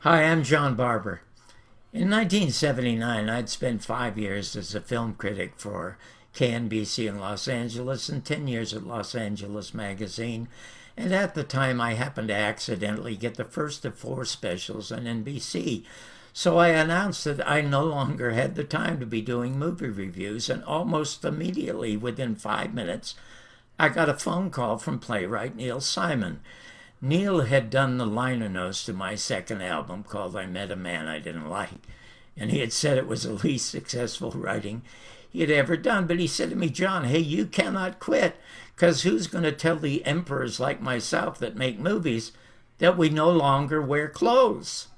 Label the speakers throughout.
Speaker 1: Hi, I'm John Barbour. In 1979, I'd spent 5 years as a film critic for KNBC in Los Angeles and 10 years at Los Angeles Magazine. And at the time, I happened to accidentally get the first of four specials on NBC. So I announced that I no longer had the time to be doing movie reviews, and almost immediately, within 5 minutes, I got a phone call from playwright Neil Simon. Neil had done the liner notes to my second album called I Met a Man I Didn't Like, and he had said it was the least successful writing he had ever done. But he said to me, John, hey, you cannot quit, because who's going to tell the emperors like myself that make movies that we no longer wear clothes?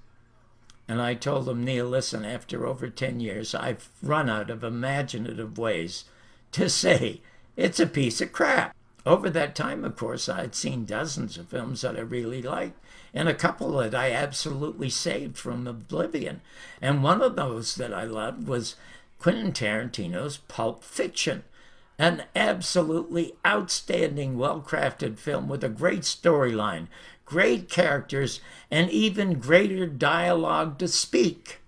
Speaker 1: And I told him, Neil, listen, after over 10 years, I've run out of imaginative ways to say it's a piece of crap. Over that time, of course, I'd seen dozens of films that I really liked, and a couple that I absolutely saved from oblivion. And one of those that I loved was Quentin Tarantino's Pulp Fiction, an absolutely outstanding, well-crafted film with a great storyline, great characters, and even greater dialogue to speak.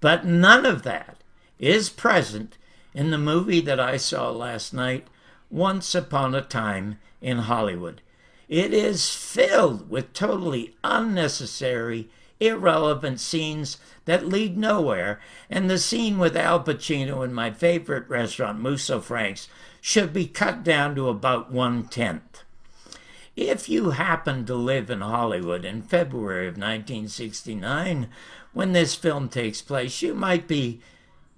Speaker 1: But none of that is present in the movie that I saw last night, Once Upon a Time in Hollywood. It is filled with totally unnecessary, irrelevant scenes that lead nowhere, and the scene with Al Pacino in my favorite restaurant, Musso Frank's, should be cut down to about 1/10. If you happen to live in Hollywood in February of 1969, when this film takes place, you might be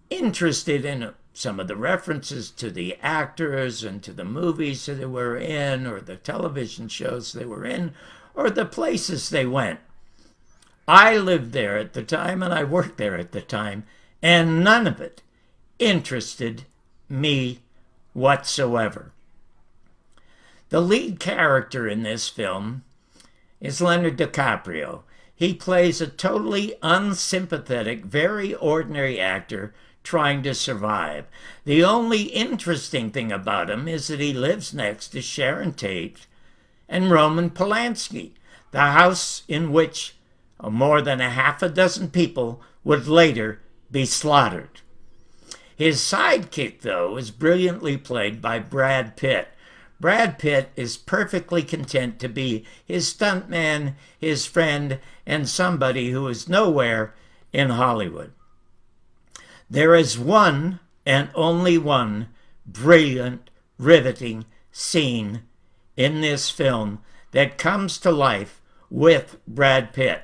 Speaker 1: interested in some of the references to the actors and to the movies that they were in, or the television shows they were in, or the places they went. I lived there at the time and I worked there at the time, and none of it interested me whatsoever. The lead character in this film is Leonardo DiCaprio. He plays a totally unsympathetic, very ordinary actor trying to survive. The only interesting thing about him is that he lives next to Sharon Tate and Roman Polanski, the house in which more than a half a dozen people would later be slaughtered. His sidekick, though, is brilliantly played by Brad Pitt. Brad Pitt is perfectly content to be his stuntman, his friend, and somebody who is nowhere in Hollywood. There is one and only one brilliant, riveting scene in this film that comes to life with Brad Pitt.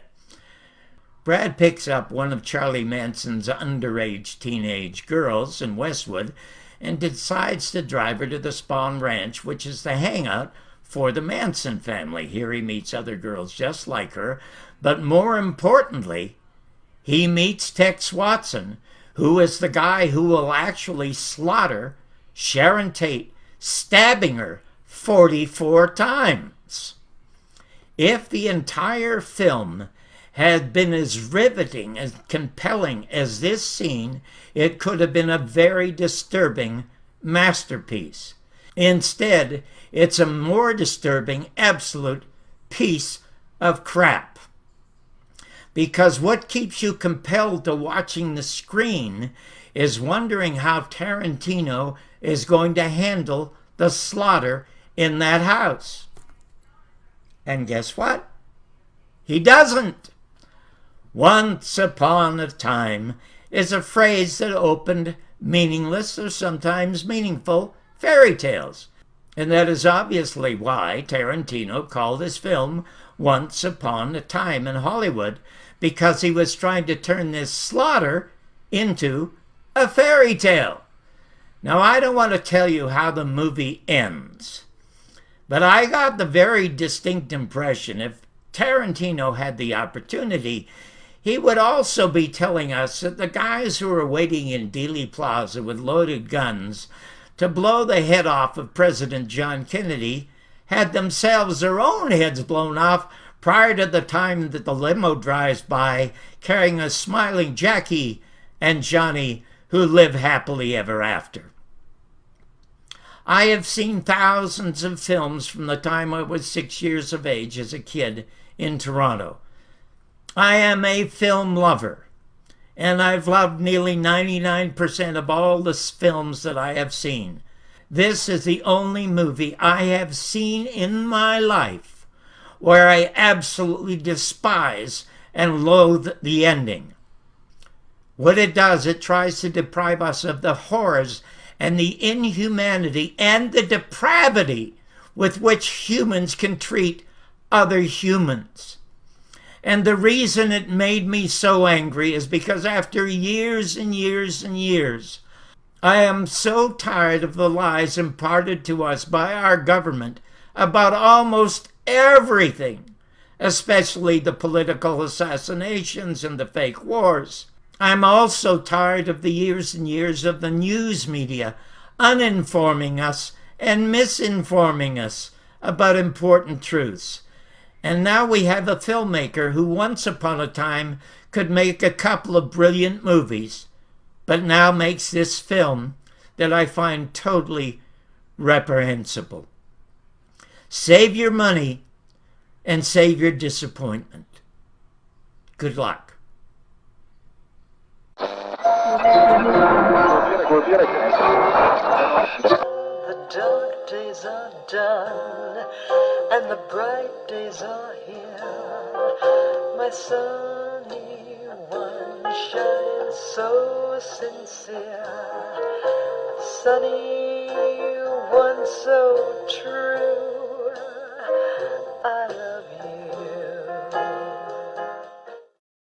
Speaker 1: Brad picks up one of Charlie Manson's underage teenage girls in Westwood and decides to drive her to the Spahn Ranch, which is the hangout for the Manson family. Here he meets other girls just like her, but more importantly, he meets Tex Watson, who is the guy who will actually slaughter Sharon Tate, stabbing her 44 times. If the entire film had been as riveting and compelling as this scene, it could have been a very disturbing masterpiece. Instead, it's a more disturbing, absolute piece of crap. Because what keeps you compelled to watching the screen is wondering how Tarantino is going to handle the slaughter in that house. And guess what? He doesn't. Once upon a time is a phrase that opened meaningless or sometimes meaningful fairy tales. And that is obviously why Tarantino called his film Once Upon a Time in Hollywood, because he was trying to turn this slaughter into a fairy tale. Now, I don't want to tell you how the movie ends, but I got the very distinct impression if Tarantino had the opportunity, he would also be telling us that the guys who were waiting in Dealey Plaza with loaded guns to blow the head off of President John Kennedy had themselves their own heads blown off prior to the time that the limo drives by carrying a smiling Jackie and Johnny who live happily ever after. I have seen thousands of films from the time I was 6 years of age as a kid in Toronto. I am a film lover, and I've loved nearly 99% of all the films that I have seen. This is the only movie I have seen in my life where I absolutely despise and loathe the ending. What it does, it tries to deprive us of the horrors and the inhumanity and the depravity with which humans can treat other humans. And the reason it made me so angry is because after years and years and years, I am so tired of the lies imparted to us by our government about almost everything, especially the political assassinations and the fake wars. I'm also tired of the years and years of the news media uninforming us and misinforming us about important truths. And now we have a filmmaker who once upon a time could make a couple of brilliant movies, but now makes this film that I find totally reprehensible. Save your money and save your disappointment. Good luck.
Speaker 2: The dark days are done and the bright days are here. My sunny one shines so sincere. Sunny one so true.